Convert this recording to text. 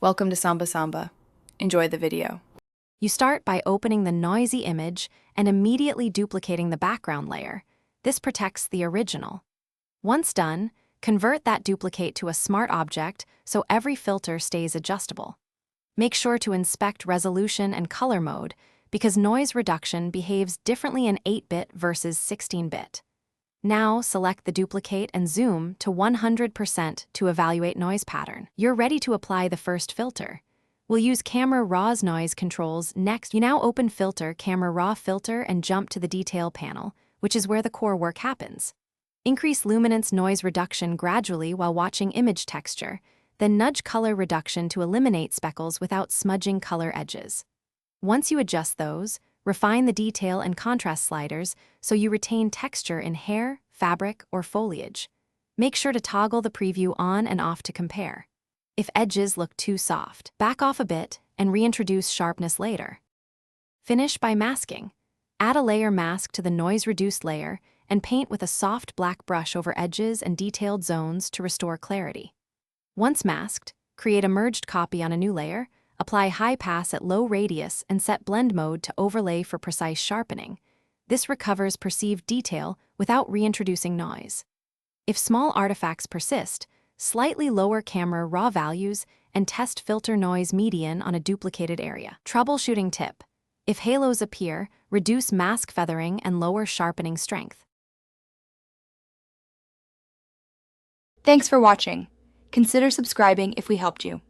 Welcome to Samba Samba. Enjoy the video. You start by opening the noisy image and immediately duplicating the background layer. This protects the original. Once done, convert that duplicate to a smart object so every filter stays adjustable. Make sure to inspect resolution and color mode because noise reduction behaves differently in 8-bit versus 16-bit. Now select the duplicate and zoom to 100% to evaluate noise pattern. You're ready to apply the first filter. We'll use Camera Raw's noise controls next. You now open Filter, Camera Raw Filter, and jump to the Detail panel, which is where the core work happens. Increase luminance noise reduction gradually while watching image texture, then nudge color reduction to eliminate speckles without smudging color edges. Once you adjust those, refine the detail and contrast sliders so you retain texture in hair, fabric, or foliage. Make sure to toggle the preview on and off to compare. If edges look too soft, back off a bit and reintroduce sharpness later. Finish by masking. Add a layer mask to the noise-reduced layer and paint with a soft black brush over edges and detailed zones to restore clarity. Once masked, create a merged copy on a new layer, apply high pass at low radius and set blend mode to overlay for precise sharpening. This recovers perceived detail without reintroducing noise. If small artifacts persist, slightly lower camera raw values and test filter noise median on a duplicated area. Troubleshooting tip: if halos appear, reduce mask feathering and lower sharpening strength. Thanks for watching. Consider subscribing if we helped you.